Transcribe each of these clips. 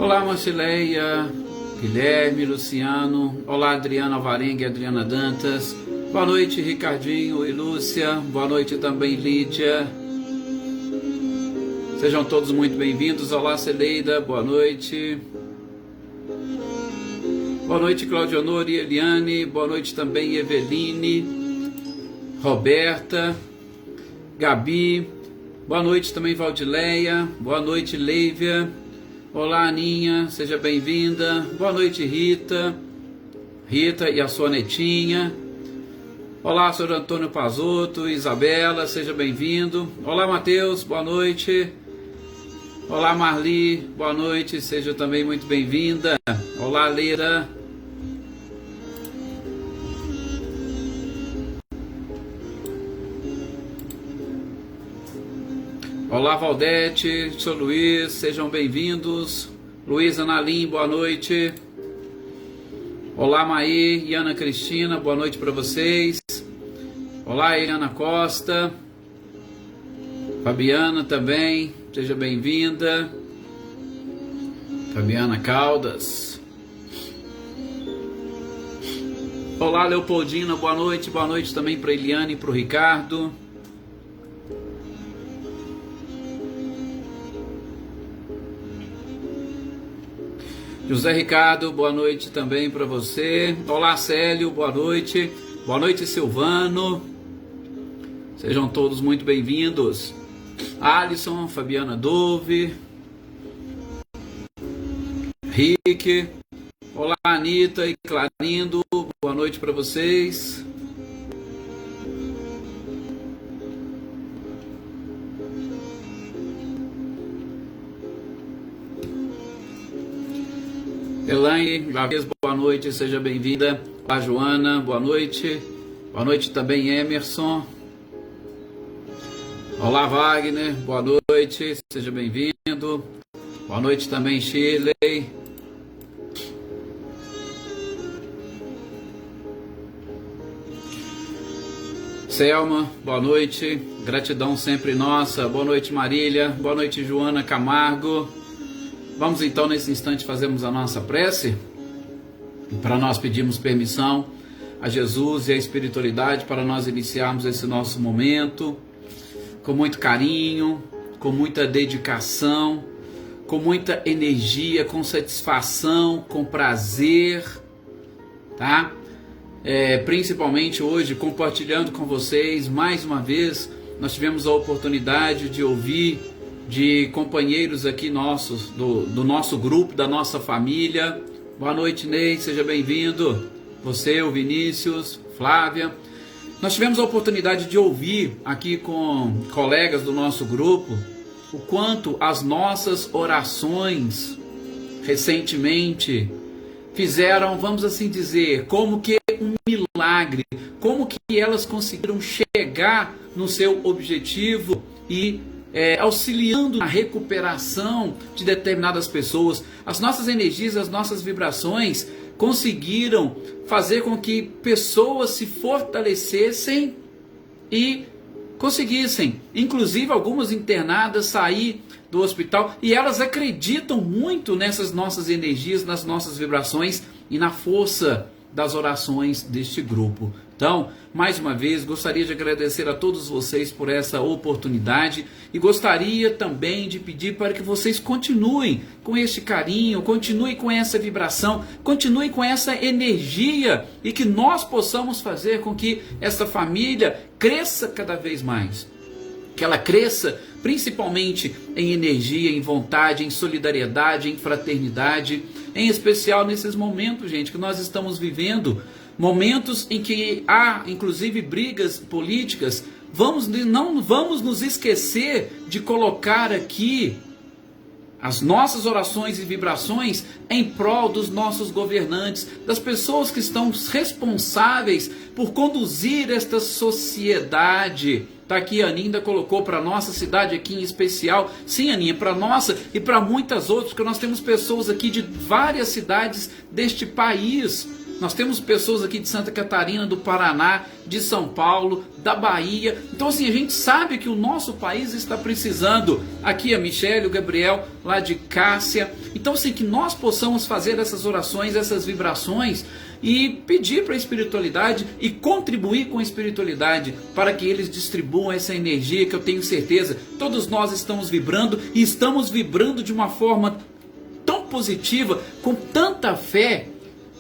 Olá, Marcileia, Guilherme, Luciano. Olá, Adriana Alvarenga e Adriana Dantas. Boa noite, Ricardinho e Lúcia. Boa noite também, Lídia. Sejam todos muito bem-vindos. Olá, Celeida. Boa noite. Boa noite, Claudio Honor e Eliane. Boa noite também, Eveline, Roberta, Gabi. Boa noite também, Valdileia. Boa noite, Leívia. Olá, Aninha, seja bem-vinda. Boa noite, Rita. Rita e a sua netinha. Olá, senhor Antônio Pazotto, Isabela, seja bem-vindo. Olá, Matheus, boa noite. Olá, Marli, boa noite, seja também muito bem-vinda. Olá, Leira. Olá, Valdete, sou Luiz, sejam bem-vindos. Luísa Nalim, boa noite. Olá, Maí e Ana Cristina, boa noite para vocês. Olá, Eliana Costa. Fabiana também, seja bem-vinda. Fabiana Caldas. Olá, Leopoldina, boa noite também para Eliane e para o Ricardo. José Ricardo, boa noite também para você. Olá, Célio, boa noite. Boa noite, Silvano. Sejam todos muito bem-vindos. Alisson, Fabiana Dove. Rick. Olá, Anitta e Clarindo. Boa noite para vocês. Elaine, boa noite, seja bem-vinda. Olá, Joana, boa noite. Boa noite também, Emerson. Olá, Wagner, boa noite, seja bem-vindo. Boa noite também, Shirley. Selma, boa noite. Gratidão sempre nossa. Boa noite, Marília. Boa noite, Joana Camargo. Vamos então nesse instante fazermos a nossa prece, para nós pedirmos permissão a Jesus e a espiritualidade para nós iniciarmos esse nosso momento com muito carinho, com muita dedicação, com muita energia, com satisfação, com prazer, tá? Principalmente hoje, compartilhando com vocês, mais uma vez, nós tivemos a oportunidade de ouvir de companheiros aqui nossos, do nosso grupo, da nossa família. Boa noite, Ney, seja bem-vindo. Você, o Vinícius, Flávia. Nós tivemos a oportunidade de ouvir aqui com colegas do nosso grupo o quanto as nossas orações recentemente fizeram, vamos assim dizer, como que um milagre, como que elas conseguiram chegar no seu objetivo e auxiliando na recuperação de determinadas pessoas. As nossas energias, as nossas vibrações conseguiram fazer com que pessoas se fortalecessem e conseguissem, inclusive algumas internadas, sair do hospital, e elas acreditam muito nessas nossas energias, nas nossas vibrações e na força das orações deste grupo. Então, mais uma vez, gostaria de agradecer a todos vocês por essa oportunidade e gostaria também de pedir para que vocês continuem com este carinho, continuem com essa vibração, continuem com essa energia e que nós possamos fazer com que essa família cresça cada vez mais. Que ela cresça principalmente em energia, em vontade, em solidariedade, em fraternidade, em especial nesses momentos, gente, que nós estamos vivendo, momentos em que há inclusive brigas políticas. Não vamos nos esquecer de colocar aqui as nossas orações e vibrações em prol dos nossos governantes, das pessoas que estão responsáveis por conduzir esta sociedade. Tá aqui, a Aninha colocou para nossa cidade aqui em especial. Sim, Aninha, para nossa e para muitas outras, porque nós temos pessoas aqui de várias cidades deste país Nós temos pessoas aqui de Santa Catarina, do Paraná, de São Paulo, da Bahia. Então assim, a gente sabe que o nosso país está precisando. Aqui a Michele, o Gabriel, lá de Cássia. Então assim, que nós possamos fazer essas orações, essas vibrações e pedir para a espiritualidade e contribuir com a espiritualidade para que eles distribuam essa energia que eu tenho certeza, todos nós estamos vibrando e estamos vibrando de uma forma tão positiva, com tanta fé,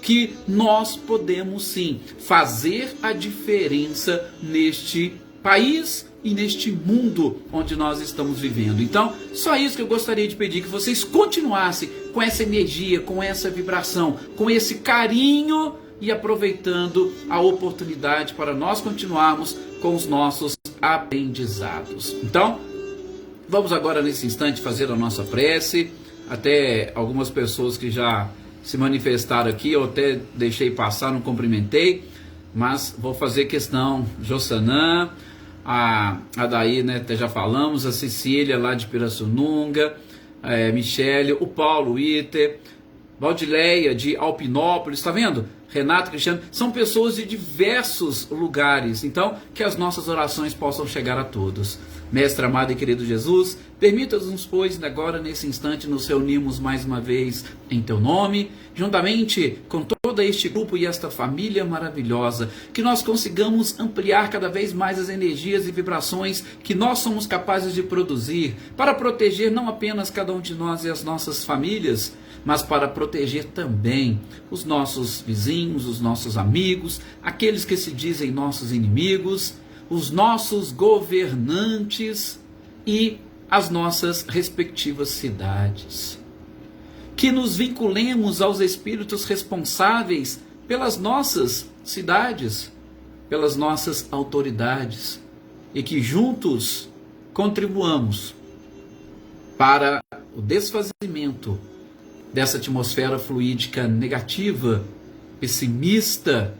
que nós podemos sim fazer a diferença neste país e neste mundo onde nós estamos vivendo. Então, só isso que eu gostaria de pedir, que vocês continuassem com essa energia, com essa vibração, com esse carinho e aproveitando a oportunidade para nós continuarmos com os nossos aprendizados. Então, vamos agora nesse instante fazer a nossa prece. Até algumas pessoas que já se manifestaram aqui, eu até deixei passar, não cumprimentei, mas vou fazer questão. Jossanã, a Daí, né, até já falamos, a Cecília lá de Pirassununga, Michele, o Paulo Iter, Valdileia de Alpinópolis, está vendo? Renato, Cristiano, são pessoas de diversos lugares. Então, que as nossas orações possam chegar a todos. Mestre amado e querido Jesus, permita-nos, pois, agora nesse instante nos reunirmos mais uma vez em Teu nome, juntamente com todo este grupo e esta família maravilhosa, que nós consigamos ampliar cada vez mais as energias e vibrações que nós somos capazes de produzir, para proteger não apenas cada um de nós e as nossas famílias, mas para proteger também os nossos vizinhos, os nossos amigos, aqueles que se dizem nossos inimigos, os nossos governantes e as nossas respectivas cidades. Que nos vinculemos aos espíritos responsáveis pelas nossas cidades, pelas nossas autoridades, e que juntos contribuamos para o desfazimento dessa atmosfera fluídica negativa, pessimista,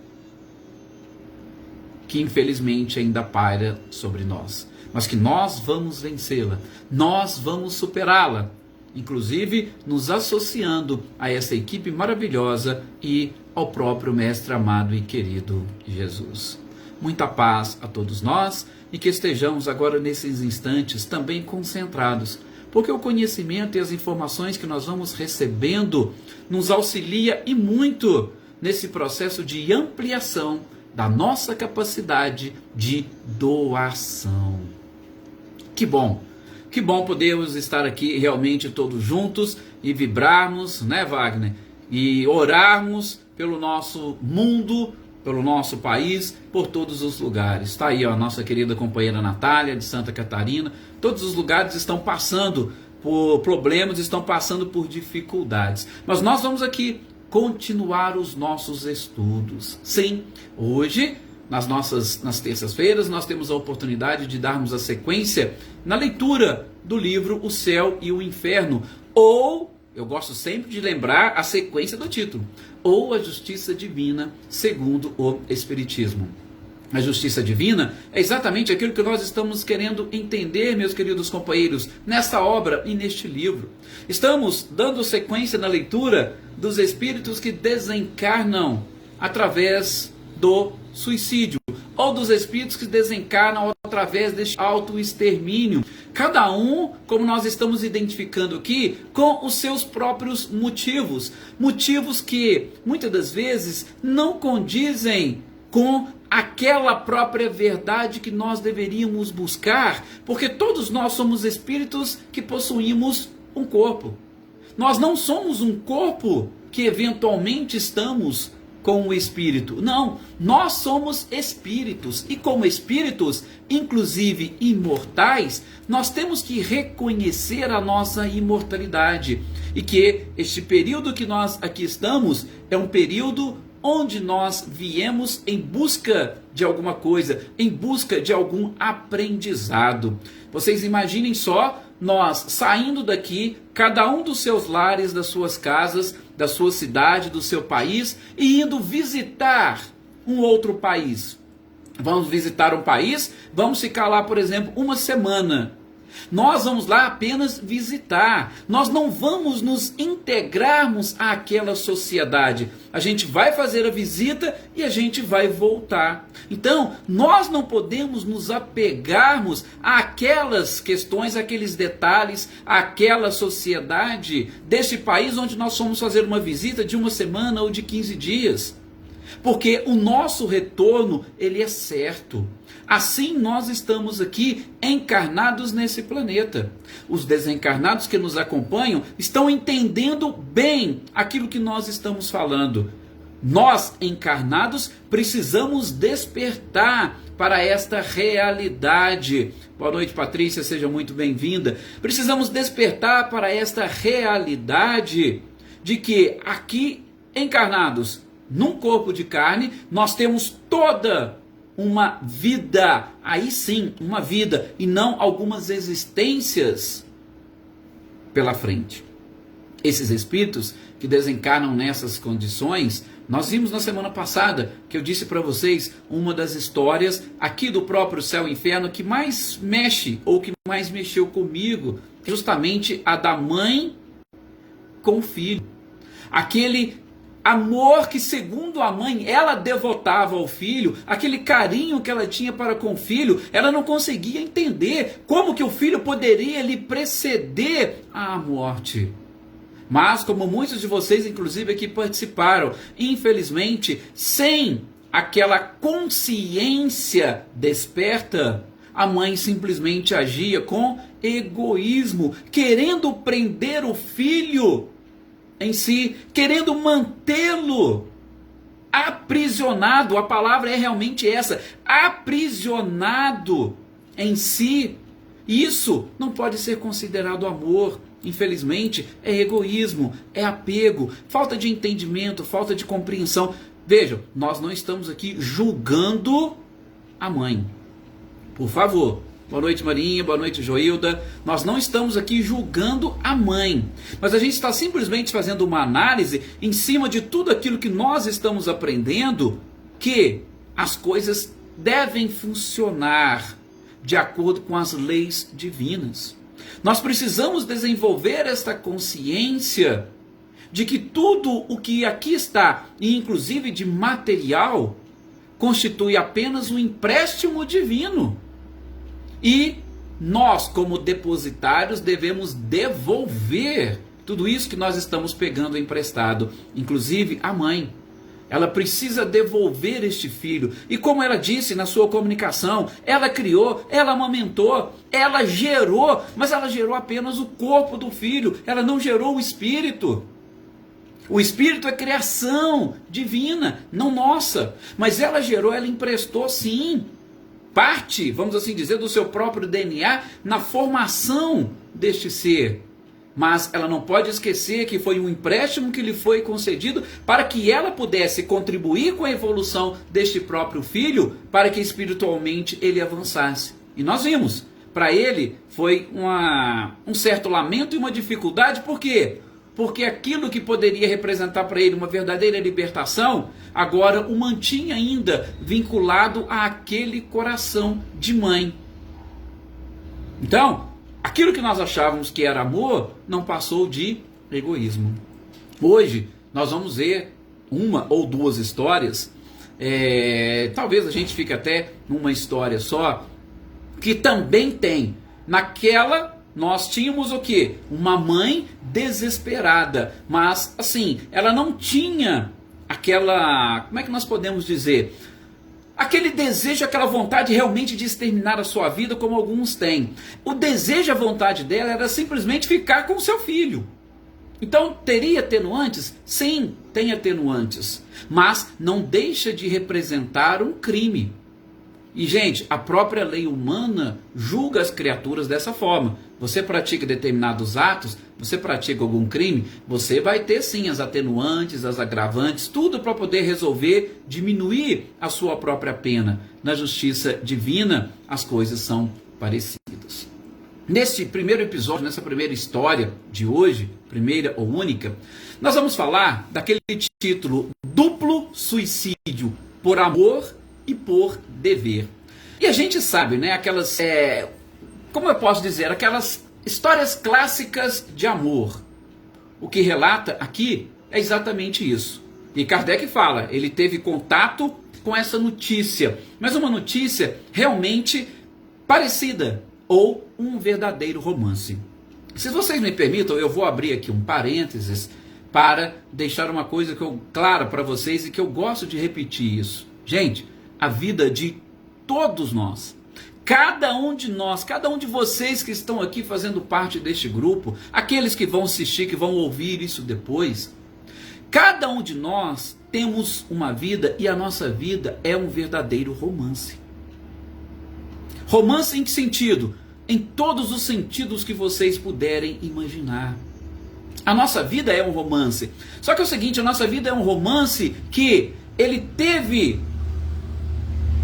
que infelizmente ainda paira sobre nós, mas que nós vamos vencê-la, nós vamos superá-la, inclusive nos associando a essa equipe maravilhosa e ao próprio Mestre amado e querido Jesus. Muita paz a todos nós e que estejamos agora nesses instantes também concentrados, porque o conhecimento e as informações que nós vamos recebendo nos auxilia e muito nesse processo de ampliação da nossa capacidade de doação. Que bom podermos estar aqui realmente todos juntos e vibrarmos, né, Wagner? E orarmos pelo nosso mundo, pelo nosso país, por todos os lugares. Está aí, ó, a nossa querida companheira Natália, de Santa Catarina. Todos os lugares estão passando por problemas, estão passando por dificuldades. Mas nós vamos aqui continuar os nossos estudos. Sim, hoje, nas terças-feiras, nós temos a oportunidade de darmos a sequência na leitura do livro O Céu e o Inferno, ou, eu gosto sempre de lembrar a sequência do título, ou a Justiça Divina segundo o Espiritismo. A justiça divina é exatamente aquilo que nós estamos querendo entender, meus queridos companheiros, nesta obra e neste livro. Estamos dando sequência na leitura dos espíritos que desencarnam através do suicídio, ou dos espíritos que desencarnam através deste autoextermínio. Cada um, como nós estamos identificando aqui, com os seus próprios motivos. Motivos que, muitas das vezes, não condizem com aquela própria verdade que nós deveríamos buscar, porque todos nós somos espíritos que possuímos um corpo. Nós não somos um corpo que eventualmente estamos com o espírito. Não, nós somos espíritos, e como espíritos, inclusive imortais, nós temos que reconhecer a nossa imortalidade, e que este período que nós aqui estamos é um período onde nós viemos em busca de alguma coisa, em busca de algum aprendizado. Vocês imaginem só, nós saindo daqui, cada um dos seus lares, das suas casas, da sua cidade, do seu país, e indo visitar um outro país. Vamos visitar um país, vamos ficar lá, por exemplo, uma semana. Nós vamos lá apenas visitar. Nós não vamos nos integrarmos àquela sociedade. A gente vai fazer a visita e a gente vai voltar. Então, nós não podemos nos apegarmos àquelas questões, àqueles detalhes, àquela sociedade deste país onde nós fomos fazer uma visita de uma semana ou de 15 dias. Porque o nosso retorno, ele é certo. Assim nós estamos aqui encarnados nesse planeta. Os desencarnados que nos acompanham estão entendendo bem aquilo que nós estamos falando. Nós, encarnados, precisamos despertar para esta realidade. Boa noite, Patrícia, seja muito bem-vinda. Precisamos despertar para esta realidade de que aqui, encarnados, num corpo de carne, nós temos toda uma vida, aí sim, uma vida, e não algumas existências pela frente. Esses espíritos que desencarnam nessas condições, nós vimos na semana passada, que eu disse para vocês, uma das histórias aqui do próprio Céu e Inferno que mais mexe, ou que mais mexeu comigo, justamente a da mãe com o filho. Aquele amor que, segundo a mãe, ela devotava ao filho, aquele carinho que ela tinha para com o filho, ela não conseguia entender como que o filho poderia lhe preceder à morte. Mas, como muitos de vocês, inclusive, aqui participaram, infelizmente, sem aquela consciência desperta, a mãe simplesmente agia com egoísmo, querendo prender o filho em si, querendo mantê-lo aprisionado. A palavra é realmente essa, aprisionado em si. Isso não pode ser considerado amor. Infelizmente, é egoísmo, é apego, falta de entendimento, falta de compreensão. Vejam, nós não estamos aqui julgando a mãe. Por favor. Boa noite, Marinha. Boa noite, Joilda. Nós não estamos aqui julgando a mãe, mas a gente está simplesmente fazendo uma análise em cima de tudo aquilo que nós estamos aprendendo, que as coisas devem funcionar de acordo com as leis divinas. Nós precisamos desenvolver esta consciência de que tudo o que aqui está, e inclusive de material, constitui apenas um empréstimo divino. E nós, como depositários, devemos devolver tudo isso que nós estamos pegando emprestado. Inclusive a mãe. Ela precisa devolver este filho. E como ela disse na sua comunicação, ela criou, ela amamentou, ela gerou, mas ela gerou apenas o corpo do filho. Ela não gerou o espírito. O espírito é criação divina, não nossa. Mas ela gerou, ela emprestou sim parte, vamos assim dizer, do seu próprio DNA na formação deste ser. Mas ela não pode esquecer que foi um empréstimo que lhe foi concedido para que ela pudesse contribuir com a evolução deste próprio filho, para que espiritualmente ele avançasse. E nós vimos, para ele foi um certo lamento e uma dificuldade. Por quê? Porque aquilo que poderia representar para ele uma verdadeira libertação, agora o mantinha ainda vinculado àquele coração de mãe. Então, aquilo que nós achávamos que era amor, não passou de egoísmo. Hoje, nós vamos ver uma ou duas histórias, talvez a gente fique até numa história só, que também tem. Naquela, nós tínhamos o quê? Uma mãe desesperada, mas assim, ela não tinha aquela, como é que nós podemos dizer? Aquele desejo, aquela vontade realmente de exterminar a sua vida, como alguns têm. O desejo, a vontade dela era simplesmente ficar com o seu filho. Então, teria atenuantes? Sim, tem atenuantes. Mas não deixa de representar um crime. E, gente, a própria lei humana julga as criaturas dessa forma. Você pratica determinados atos, você pratica algum crime, você vai ter sim as atenuantes, as agravantes, tudo para poder resolver, diminuir a sua própria pena. Na justiça divina, as coisas são parecidas. Neste primeiro episódio, nessa primeira história de hoje, primeira ou única, nós vamos falar daquele título: Duplo Suicídio, por amor e por dever. E a gente sabe, né, aquelas como eu posso dizer, aquelas histórias clássicas de amor. O que relata aqui é exatamente isso. E Kardec fala, ele teve contato com essa notícia, mas uma notícia realmente parecida, ou um verdadeiro romance. Se vocês me permitam, eu vou abrir aqui um parênteses para deixar uma coisa clara para vocês e que eu gosto de repetir isso. Gente, a vida de todos nós, cada um de nós, cada um de vocês que estão aqui fazendo parte deste grupo, aqueles que vão assistir, que vão ouvir isso depois, cada um de nós temos uma vida e a nossa vida é um verdadeiro romance. Romance em que sentido? Em todos os sentidos que vocês puderem imaginar. A nossa vida é um romance. Só que é o seguinte, a nossa vida é um romance que ele teve,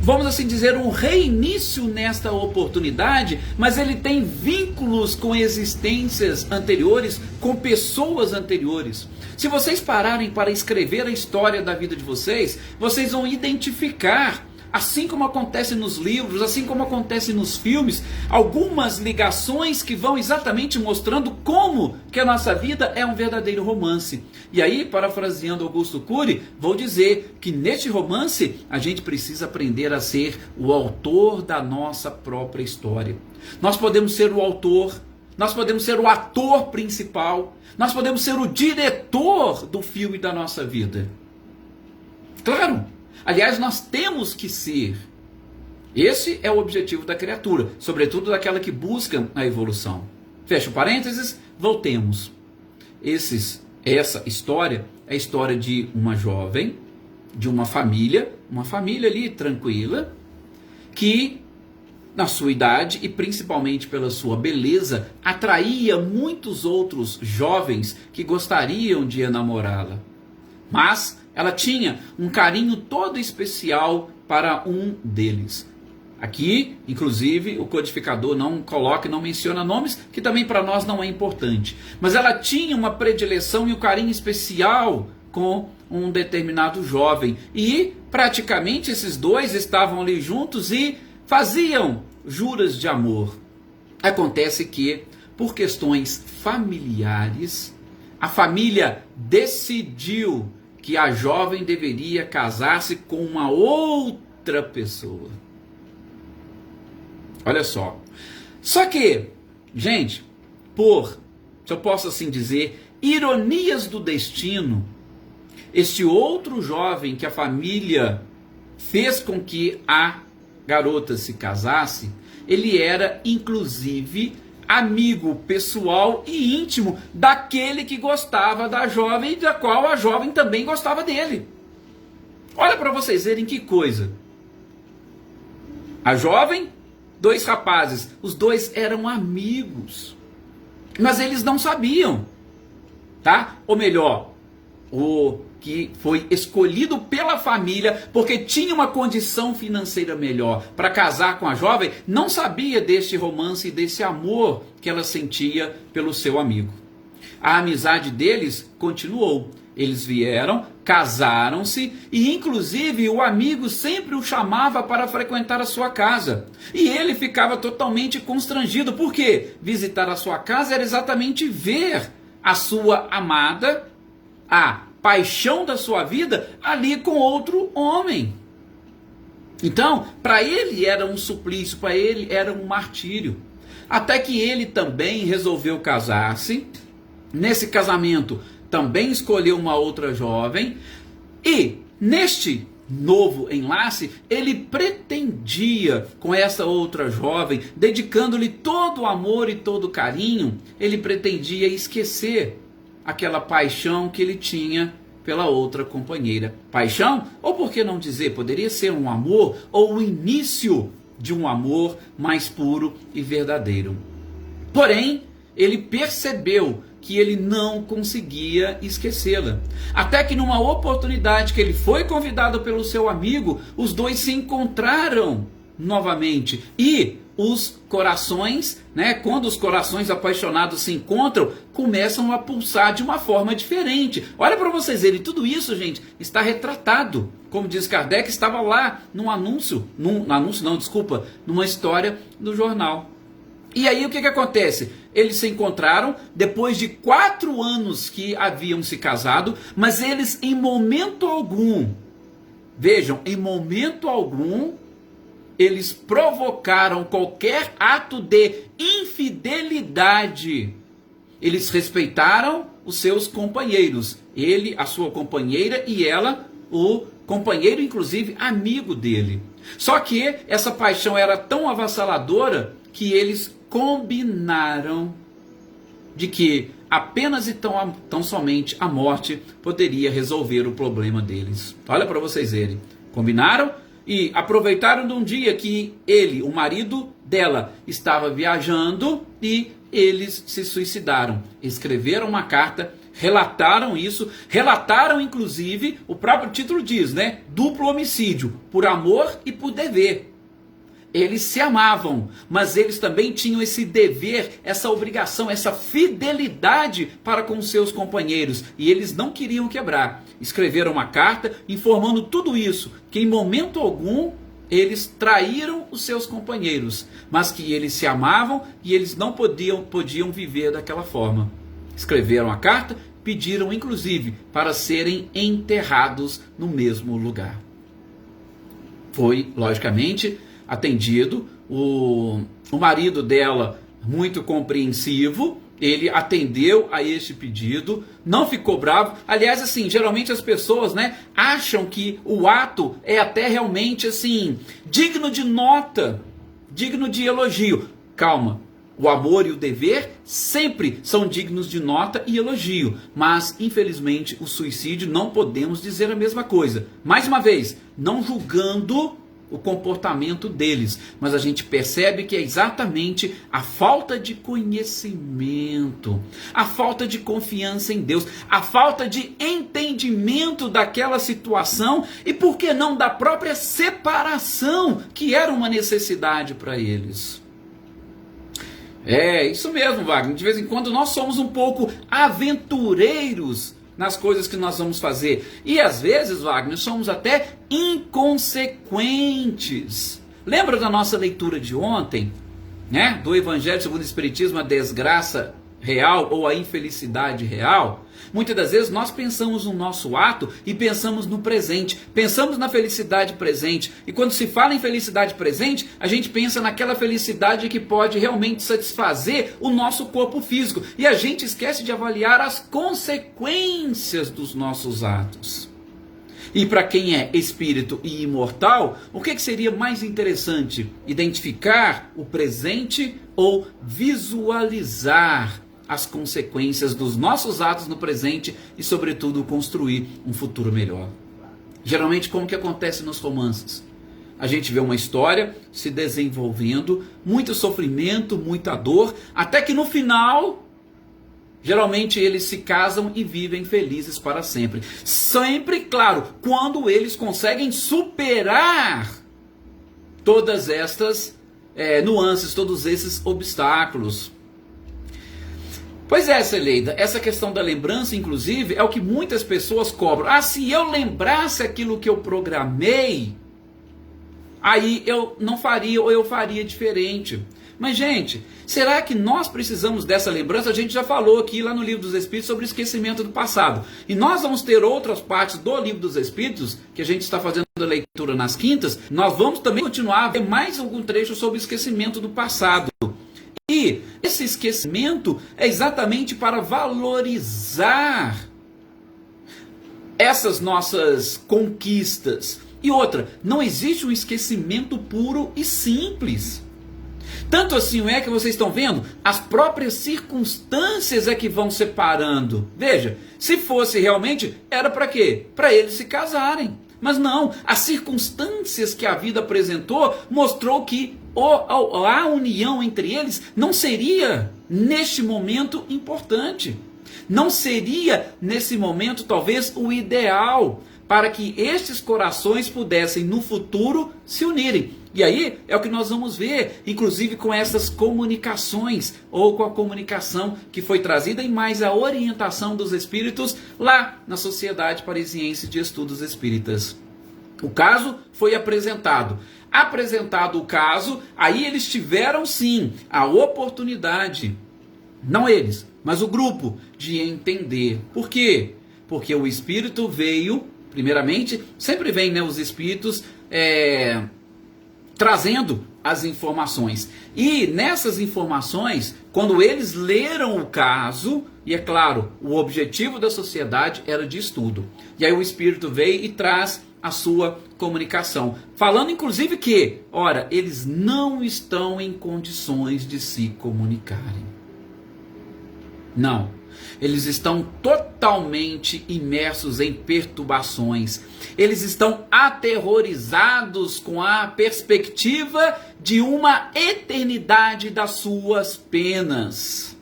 vamos assim dizer, um reinício nesta oportunidade, mas ele tem vínculos com existências anteriores, com pessoas anteriores. Se vocês pararem para escrever a história da vida de vocês, vocês vão identificar, assim como acontece nos livros, assim como acontece nos filmes, algumas ligações que vão exatamente mostrando como que a nossa vida é um verdadeiro romance. E aí, parafraseando Augusto Cury, vou dizer que neste romance a gente precisa aprender a ser o autor da nossa própria história. Nós podemos ser o autor, nós podemos ser o ator principal, nós podemos ser o diretor do filme da nossa vida. Claro! Aliás, nós temos que ser. Esse é o objetivo da criatura, sobretudo daquela que busca a evolução. Fecha parênteses, voltemos. Essa história é a história de uma jovem, de uma família ali tranquila, que na sua idade e principalmente pela sua beleza, atraía muitos outros jovens que gostariam de enamorá-la. Mas ela tinha um carinho todo especial para um deles. Aqui, inclusive, o codificador não coloca e não menciona nomes, que também para nós não é importante. Mas ela tinha uma predileção e um carinho especial com um determinado jovem. E praticamente esses dois estavam ali juntos e faziam juras de amor. Acontece que, por questões familiares, a família decidiu que a jovem deveria casar-se com uma outra pessoa. Olha só. Só que, gente, se eu posso assim dizer, ironias do destino, este outro jovem que a família fez com que a garota se casasse, ele era, inclusive, amigo pessoal e íntimo daquele que gostava da jovem e da qual a jovem também gostava dele. Olha para vocês verem que coisa. A jovem, dois rapazes, os dois eram amigos, mas eles não sabiam, tá? Ou melhor, o que foi escolhido pela família porque tinha uma condição financeira melhor para casar com a jovem, não sabia deste romance e desse amor que ela sentia pelo seu amigo. A amizade deles continuou. Eles vieram, casaram-se e inclusive o amigo sempre o chamava para frequentar a sua casa. E ele ficava totalmente constrangido, porque visitar a sua casa era exatamente ver a sua amada, a paixão da sua vida, ali com outro homem. Então, para ele era um suplício, para ele era um martírio. Até que ele também resolveu casar-se. Nesse casamento, também escolheu uma outra jovem. E, neste novo enlace, ele pretendia, com essa outra jovem, dedicando-lhe todo o amor e todo o carinho, ele pretendia esquecer aquela paixão que ele tinha pela outra companheira. Paixão? Ou por que não dizer, poderia ser um amor ou o início de um amor mais puro e verdadeiro. Porém, ele percebeu que ele não conseguia esquecê-la. Até que numa oportunidade que ele foi convidado pelo seu amigo, os dois se encontraram novamente. E os corações, quando os corações apaixonados se encontram, começam a pulsar de uma forma diferente. Olha para vocês verem, tudo isso, gente, está retratado. Como diz Kardec, estava lá num anúncio, numa história do jornal. E aí o que acontece? Eles se encontraram depois de 4 anos que haviam se casado, mas eles em momento algum, vejam, em momento algum, eles provocaram qualquer ato de infidelidade. Eles respeitaram os seus companheiros, ele, a sua companheira e ela, o companheiro, inclusive amigo dele. Só que essa paixão era tão avassaladora que eles combinaram de que apenas e tão somente a morte poderia resolver o problema deles. Olha para vocês verem. Combinaram e aproveitaram de um dia que ele, o marido dela, estava viajando e eles se suicidaram. Escreveram uma carta, relataram isso, relataram inclusive, o próprio título diz, né? Duplo homicídio, por amor e por dever. Eles se amavam, mas eles também tinham esse dever, essa obrigação, essa fidelidade para com seus companheiros. E eles não queriam quebrar. Escreveram uma carta informando tudo isso, que em momento algum eles traíram os seus companheiros, mas que eles se amavam e eles não podiam viver daquela forma. Escreveram a carta, pediram inclusive para serem enterrados no mesmo lugar. Foi, logicamente, atendido. O marido dela, muito compreensivo, ele atendeu a este pedido, não ficou bravo. Aliás, assim, geralmente as pessoas, né, acham que o ato é até realmente assim digno de nota, digno de elogio. Calma. O amor e o dever sempre são dignos de nota e elogio, mas infelizmente o suicídio não podemos dizer a mesma coisa. Mais uma vez, não julgando o comportamento deles, mas a gente percebe que é exatamente a falta de conhecimento, a falta de confiança em Deus, a falta de entendimento daquela situação e, por que não, da própria separação, que era uma necessidade para eles. É, isso mesmo, Wagner. De vez em quando nós somos um pouco aventureiros nas coisas que nós vamos fazer. E às vezes, Wagner, somos até inconsequentes. Lembra da nossa leitura de ontem, né? Do Evangelho segundo o Espiritismo, a desgraça real ou a infelicidade real? Muitas das vezes nós pensamos no nosso ato e pensamos no presente, pensamos na felicidade presente, e quando se fala em felicidade presente, a gente pensa naquela felicidade que pode realmente satisfazer o nosso corpo físico, e a gente esquece de avaliar as consequências dos nossos atos. E para quem é espírito e imortal, o que seria mais interessante? Identificar o presente ou visualizar as consequências dos nossos atos no presente e, sobretudo, construir um futuro melhor? Geralmente, como que acontece nos romances? A gente vê uma história se desenvolvendo, muito sofrimento, muita dor, até que no final, geralmente eles se casam e vivem felizes para sempre. Sempre, claro, quando eles conseguem superar todas estas nuances, todos esses obstáculos. Pois é, Celeida, essa questão da lembrança, inclusive, é o que muitas pessoas cobram. Ah, se eu lembrasse aquilo que eu programei, aí eu não faria ou eu faria diferente. Mas, gente, será que nós precisamos dessa lembrança? A gente já falou aqui lá no Livro dos Espíritos sobre o esquecimento do passado. E nós vamos ter outras partes do Livro dos Espíritos, que a gente está fazendo a leitura nas quintas. Nós vamos também continuar a ver mais algum trecho sobre o esquecimento do passado. E esse esquecimento é exatamente para valorizar essas nossas conquistas. E outra, não existe um esquecimento puro e simples. Tanto assim é que vocês estão vendo, as próprias circunstâncias é que vão separando. Veja, se fosse realmente, era para quê? Para eles se casarem. Mas não, as circunstâncias que a vida apresentou mostrou que a união entre eles não seria, neste momento, importante. Não seria, nesse momento, talvez, o ideal para que estes corações pudessem, no futuro, se unirem. E aí é o que nós vamos ver, inclusive com essas comunicações, ou com a comunicação que foi trazida e mais a orientação dos espíritos lá na Sociedade Parisiense de Estudos Espíritas. O caso foi apresentado. apresentado o caso, aí eles tiveram sim a oportunidade, não eles, mas o grupo, de entender. Por quê? Porque o Espírito veio, primeiramente, sempre vem, né, os Espíritos trazendo as informações. E nessas informações, quando eles leram o caso, e é claro, o objetivo da sociedade era de estudo. E aí o Espírito veio e traz a sua comunicação. Falando inclusive que, ora, eles não estão em condições de se comunicarem. Não. Eles estão totalmente imersos em perturbações. Eles estão aterrorizados com a perspectiva de uma eternidade das suas penas.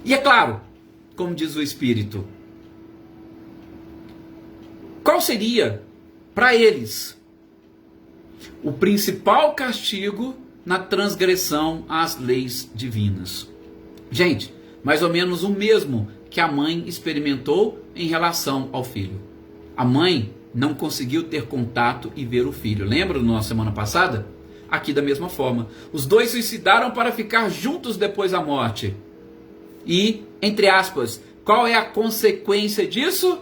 E é claro, como diz o Espírito, qual seria para eles o principal castigo na transgressão às leis divinas? Gente, mais ou menos o mesmo que a mãe experimentou em relação ao filho. A mãe não conseguiu ter contato e ver o filho. Lembra na semana passada? Aqui da mesma forma. Os dois suicidaram para ficar juntos depois da morte. E, entre aspas, qual é a consequência disso?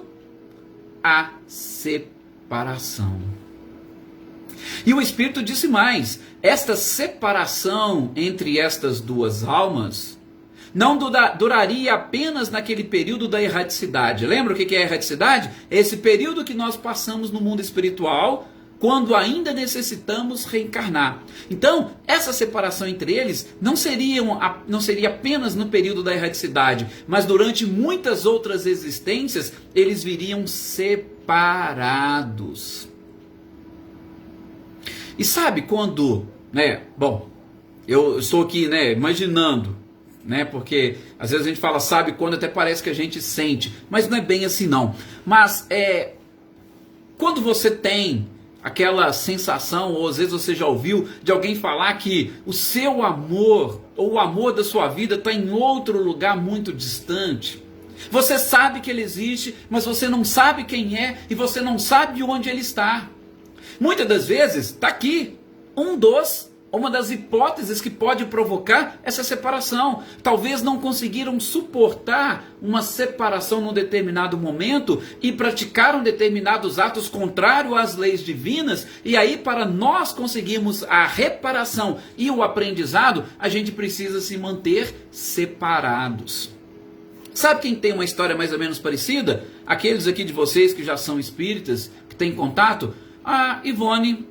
A separação. E o Espírito disse mais: esta separação entre estas duas almas não duraria apenas naquele período da erraticidade. Lembra o que é a erraticidade? É esse período que nós passamos no mundo espiritual, quando ainda necessitamos reencarnar. Então, essa separação entre eles não seria apenas no período da erraticidade, mas durante muitas outras existências, eles viriam separados. E sabe quando, bom, eu estou aqui, imaginando, porque às vezes a gente fala sabe quando, até parece que a gente sente, mas não é bem assim não. Mas quando você tem aquela sensação, ou às vezes você já ouviu de alguém falar que o seu amor, ou o amor da sua vida está em outro lugar muito distante. Você sabe que ele existe, mas você não sabe quem é, e você não sabe onde ele está. Muitas das vezes está aqui, uma das hipóteses que pode provocar essa separação. Talvez não conseguiram suportar uma separação num determinado momento e praticaram determinados atos contrários às leis divinas, e aí para nós conseguirmos a reparação e o aprendizado, a gente precisa se manter separados. Sabe quem tem uma história mais ou menos parecida? Aqueles aqui de vocês que já são espíritas, que têm contato? A Ivone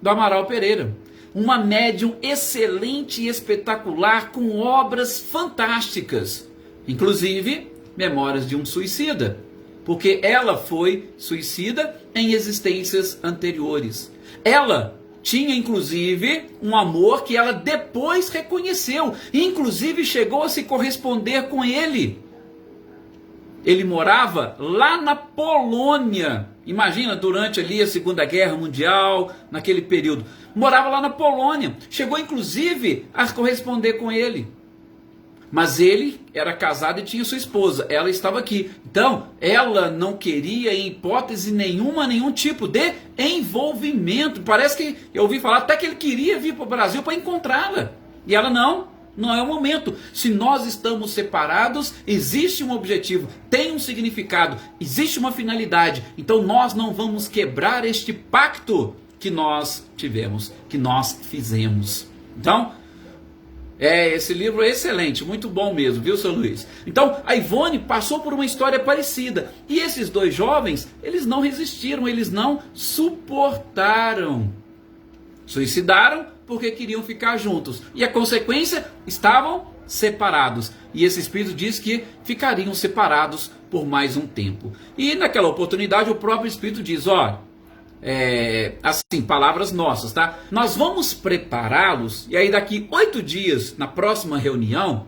do Amaral Pereira. Uma médium excelente e espetacular, com obras fantásticas. Inclusive, Memórias de um Suicida. Porque ela foi suicida em existências anteriores. Ela tinha, inclusive, um amor que ela depois reconheceu. Inclusive, chegou a se corresponder com ele. Ele morava lá na Polônia. Imagina, durante ali a Segunda Guerra Mundial, naquele período. Morava lá na Polônia. Chegou, inclusive, a corresponder com ele. Mas ele era casado e tinha sua esposa. Ela estava aqui. Então, ela não queria, em hipótese nenhuma, nenhum tipo de envolvimento. Parece que eu ouvi falar até que ele queria vir para o Brasil para encontrá-la. E ela não é o momento. Se nós estamos separados, existe um objetivo, tem um significado, existe uma finalidade. Então nós não vamos quebrar este pacto que nós tivemos, que nós fizemos. Então, esse livro é excelente, muito bom mesmo, viu, seu Luiz? Então, a Ivone passou por uma história parecida. E esses dois jovens, eles não resistiram, eles não suportaram. Suicidaram porque queriam ficar juntos. E a consequência, estavam separados. E esse espírito diz que ficariam separados por mais um tempo. E naquela oportunidade o próprio espírito diz, assim, palavras nossas, tá? Nós vamos prepará-los, e aí daqui 8 dias, na próxima reunião,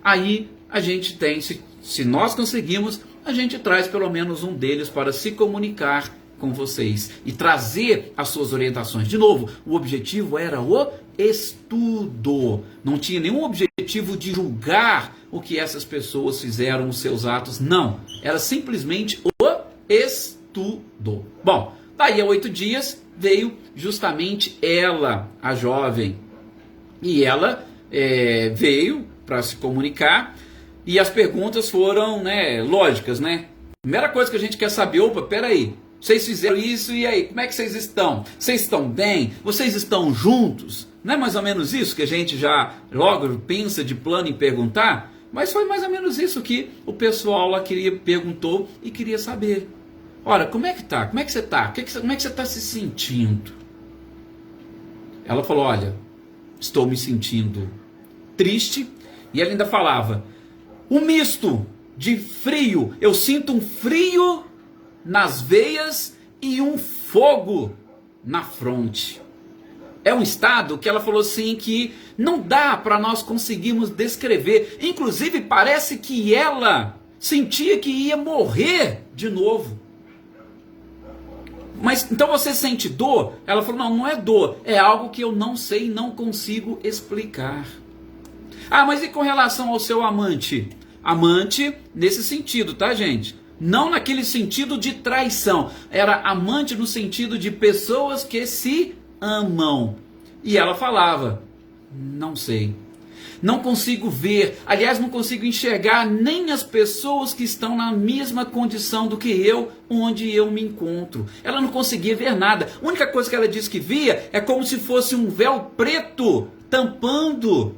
aí a gente tem, se nós conseguimos, a gente traz pelo menos um deles para se comunicar com vocês e trazer as suas orientações. De novo, o objetivo era o estudo. Não tinha nenhum objetivo de julgar o que essas pessoas fizeram, os seus atos. Não. Era simplesmente o estudo. Bom, daí a 8 dias, veio justamente ela, a jovem. E ela veio para se comunicar e as perguntas foram, lógicas, né? Primeira coisa que a gente quer saber, opa, peraí, vocês fizeram isso e aí, como é que vocês estão? Vocês estão bem? Vocês estão juntos? Não é mais ou menos isso que a gente já logo pensa de plano em perguntar? Mas foi mais ou menos isso que o pessoal lá perguntou e queria saber. Ora, como é que tá? Como é que você tá? Como é que você está se sentindo? Ela falou, olha, estou me sentindo triste. E ela ainda falava, um misto de frio. Eu sinto um frio nas veias e um fogo na fronte. É um estado que ela falou assim que não dá para nós conseguirmos descrever. Inclusive parece que ela sentia que ia morrer de novo. Mas então você sente dor? Ela falou, não é dor, é algo que eu não sei e não consigo explicar. Ah, mas e com relação ao seu amante? Amante nesse sentido, tá, gente? Não naquele sentido de traição. Era amante no sentido de pessoas que se amam. E ela falava, não sei. Não consigo ver, aliás, não consigo enxergar nem as pessoas que estão na mesma condição do que eu, onde eu me encontro. Ela não conseguia ver nada. A única coisa que ela disse que via é como se fosse um véu preto tampando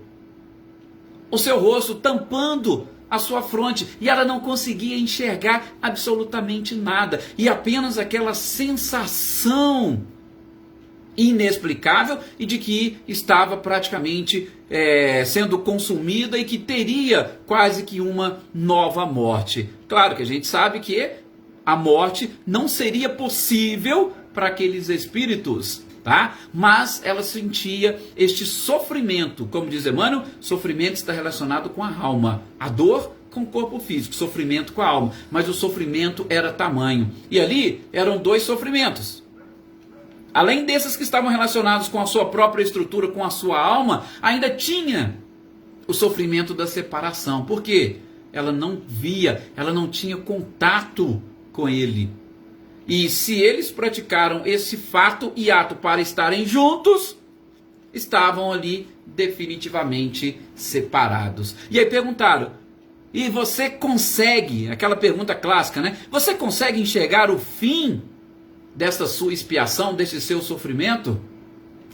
o seu rosto, tampando a sua fronte. E ela não conseguia enxergar absolutamente nada. E apenas aquela sensação inexplicável e de que estava praticamente sendo consumida e que teria quase que uma nova morte. Claro que a gente sabe que a morte não seria possível para aqueles espíritos, tá? Mas ela sentia este sofrimento, como diz Emmanuel, sofrimento está relacionado com a alma, a dor com o corpo físico, sofrimento com a alma, mas o sofrimento era tamanho. E ali eram dois sofrimentos. Além desses que estavam relacionados com a sua própria estrutura, com a sua alma, ainda tinha o sofrimento da separação. Por quê? Ela não via, ela não tinha contato com ele. E se eles praticaram esse fato e ato para estarem juntos, estavam ali definitivamente separados. E aí perguntaram, e você consegue, aquela pergunta clássica, né? Você consegue enxergar o fim desta sua expiação, desse seu sofrimento?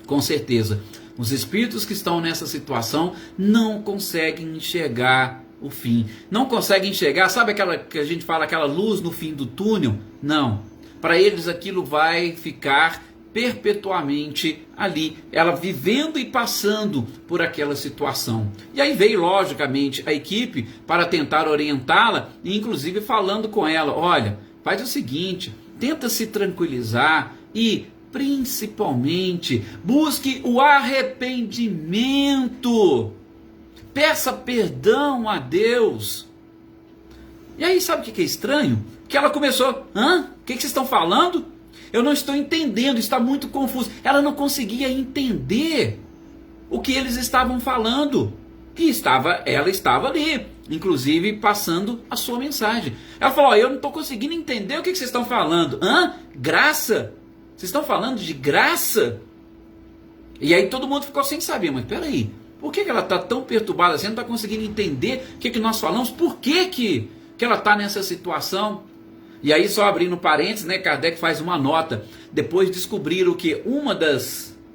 Com certeza. Os espíritos que estão nessa situação não conseguem enxergar o fim. Não conseguem enxergar, sabe aquela que a gente fala, aquela luz no fim do túnel? Não. Para eles aquilo vai ficar perpetuamente ali, ela vivendo e passando por aquela situação. E aí veio logicamente a equipe para tentar orientá-la, e inclusive falando com ela, olha, faz o seguinte, tenta se tranquilizar e, principalmente, busque o arrependimento. Peça perdão a Deus. E aí, sabe o que é estranho? Que ela começou, o que vocês estão falando? Eu não estou entendendo, está muito confuso. Ela não conseguia entender o que eles estavam falando. E ela estava ali, inclusive passando a sua mensagem. Ela falou, eu não estou conseguindo entender o que vocês estão falando. Graça? Vocês estão falando de graça? E aí todo mundo ficou sem saber, mas peraí, por que ela está tão perturbada assim? Não está conseguindo entender o que nós falamos? Por que ela está nessa situação? E aí, só abrindo parênteses, Kardec faz uma nota. Depois descobriram que um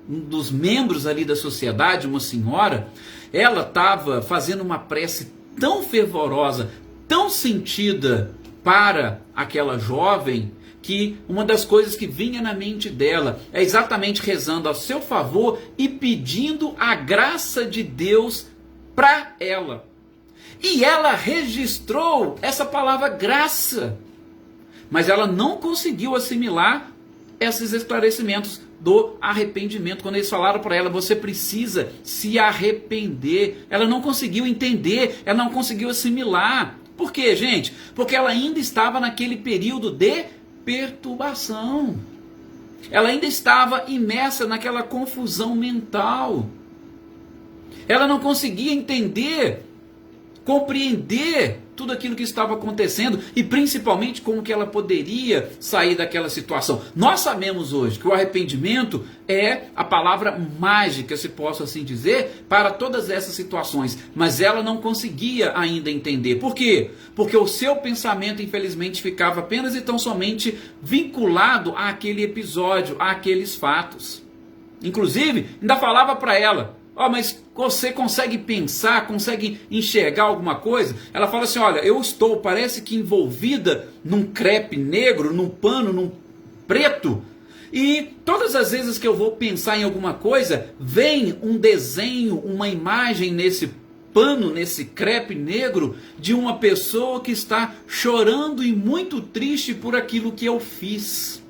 dos membros ali da sociedade, uma senhora, ela estava fazendo uma prece tão fervorosa, tão sentida para aquela jovem, que uma das coisas que vinha na mente dela é exatamente rezando a seu favor e pedindo a graça de Deus para ela. E ela registrou essa palavra graça, mas ela não conseguiu assimilar esses esclarecimentos do arrependimento. Quando eles falaram para ela, você precisa se arrepender, ela não conseguiu entender, ela não conseguiu assimilar. Por quê, gente? Porque ela ainda estava naquele período de perturbação. Ela ainda estava imersa naquela confusão mental. Ela não conseguia entender, compreender tudo aquilo que estava acontecendo e principalmente como que ela poderia sair daquela situação. Nós sabemos hoje que o arrependimento é a palavra mágica, se posso assim dizer, para todas essas situações, mas ela não conseguia ainda entender. Por quê? Porque o seu pensamento, infelizmente, ficava apenas e tão somente vinculado àquele episódio, àqueles fatos. Inclusive, ainda falava para ela: mas você consegue pensar, consegue enxergar alguma coisa? Ela fala assim: olha, eu estou, parece que envolvida num crepe negro, num pano, num preto, e todas as vezes que eu vou pensar em alguma coisa, vem um desenho, uma imagem nesse pano, nesse crepe negro, de uma pessoa que está chorando e muito triste por aquilo que eu fiz.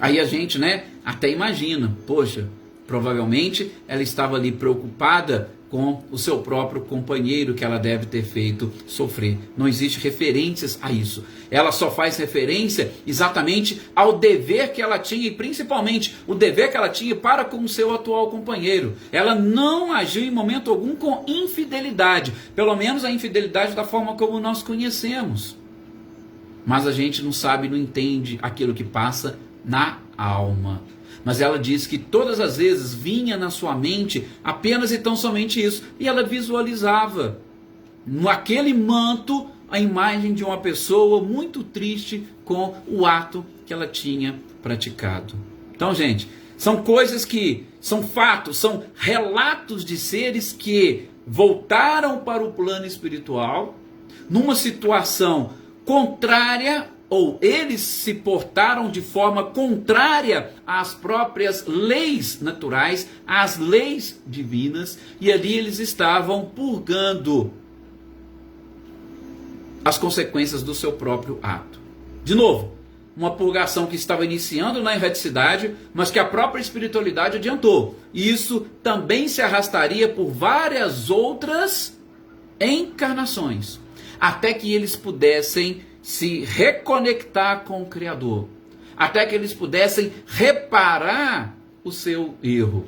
Aí a gente, até imagina, poxa, provavelmente ela estava ali preocupada com o seu próprio companheiro que ela deve ter feito sofrer. Não existe referências a isso. Ela só faz referência exatamente ao dever que ela tinha e principalmente o dever que ela tinha para com o seu atual companheiro. Ela não agiu em momento algum com infidelidade, pelo menos a infidelidade da forma como nós conhecemos. Mas a gente não sabe, não entende aquilo que passa na alma. Mas ela diz que todas as vezes vinha na sua mente apenas e tão somente isso. E ela visualizava naquele manto a imagem de uma pessoa muito triste com o ato que ela tinha praticado. Então, gente, são coisas que são fatos, são relatos de seres que voltaram para o plano espiritual numa situação contrária, ou eles se portaram de forma contrária às próprias leis naturais, às leis divinas, e ali eles estavam purgando as consequências do seu próprio ato. De novo, uma purgação que estava iniciando na erraticidade, mas que a própria espiritualidade adiantou. E isso também se arrastaria por várias outras encarnações, até que eles pudessem se reconectar com o Criador, até que eles pudessem reparar o seu erro,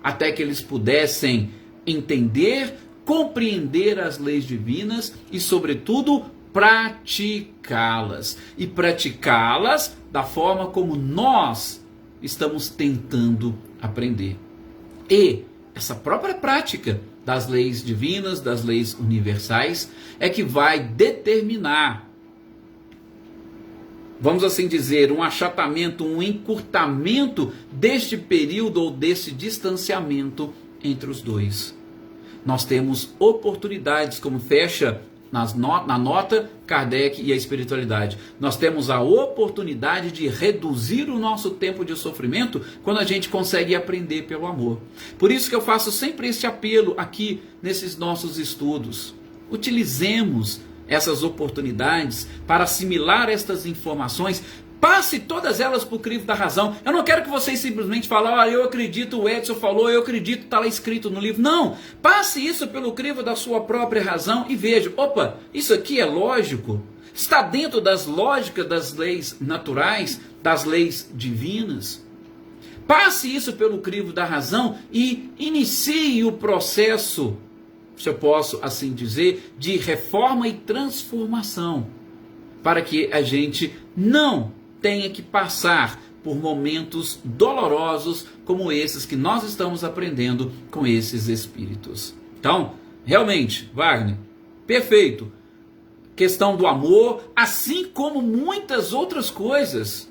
até que eles pudessem entender, compreender as leis divinas e, sobretudo, praticá-las. E praticá-las da forma como nós estamos tentando aprender. E essa própria prática das leis divinas, das leis universais, é que vai determinar, vamos assim dizer, um achatamento, um encurtamento deste período ou desse distanciamento entre os dois. Nós temos oportunidades, como fecha na nota Kardec e a espiritualidade. Nós temos a oportunidade de reduzir o nosso tempo de sofrimento quando a gente consegue aprender pelo amor. Por isso que eu faço sempre esse apelo aqui nesses nossos estudos. Utilizemos essas oportunidades para assimilar estas informações. Passe todas elas para o crivo da razão. Eu não quero que vocês simplesmente falem: eu acredito, o Edson falou, eu acredito, está lá escrito no livro. Não, passe isso pelo crivo da sua própria razão e veja: opa, isso aqui é lógico, está dentro das lógicas das leis naturais, das leis divinas. Passe isso pelo crivo da razão e inicie o processo, se eu posso assim dizer, de reforma e transformação, para que a gente não tenha que passar por momentos dolorosos como esses que nós estamos aprendendo com esses espíritos. Então, realmente, Wagner, perfeito. Questão do amor, assim como muitas outras coisas.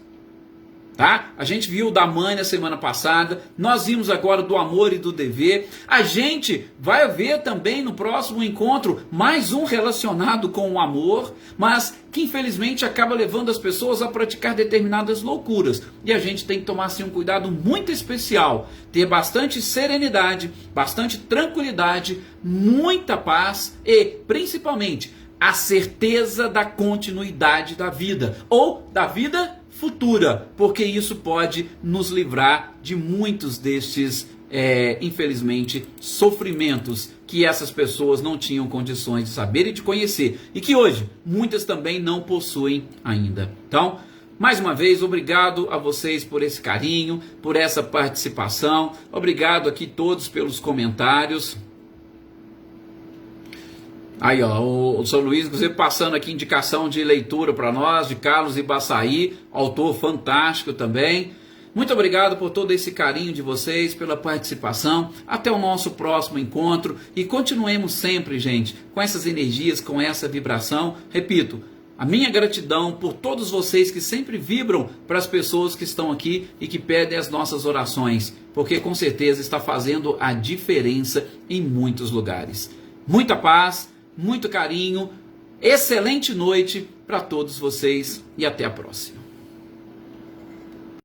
Tá? A gente viu o da mãe na semana passada, nós vimos agora do amor e do dever. A gente vai ver também no próximo encontro mais um relacionado com o amor, mas que infelizmente acaba levando as pessoas a praticar determinadas loucuras. E a gente tem que tomar assim, um cuidado muito especial, ter bastante serenidade, bastante tranquilidade, muita paz e principalmente a certeza da continuidade da vida, ou da vida futura, porque isso pode nos livrar de muitos destes, infelizmente, sofrimentos que essas pessoas não tinham condições de saber e de conhecer, e que hoje muitas também não possuem ainda. Então, mais uma vez, obrigado a vocês por esse carinho, por essa participação, obrigado aqui todos pelos comentários. Aí, ó, o São Luís, você passando aqui indicação de leitura para nós, de Carlos Ibaçaí, autor fantástico também. Muito obrigado por todo esse carinho de vocês, pela participação. Até o nosso próximo encontro e continuemos sempre, gente, com essas energias, com essa vibração. Repito, a minha gratidão por todos vocês que sempre vibram para as pessoas que estão aqui e que pedem as nossas orações, porque com certeza está fazendo a diferença em muitos lugares. Muita paz, muito carinho, excelente noite para todos vocês e até a próxima.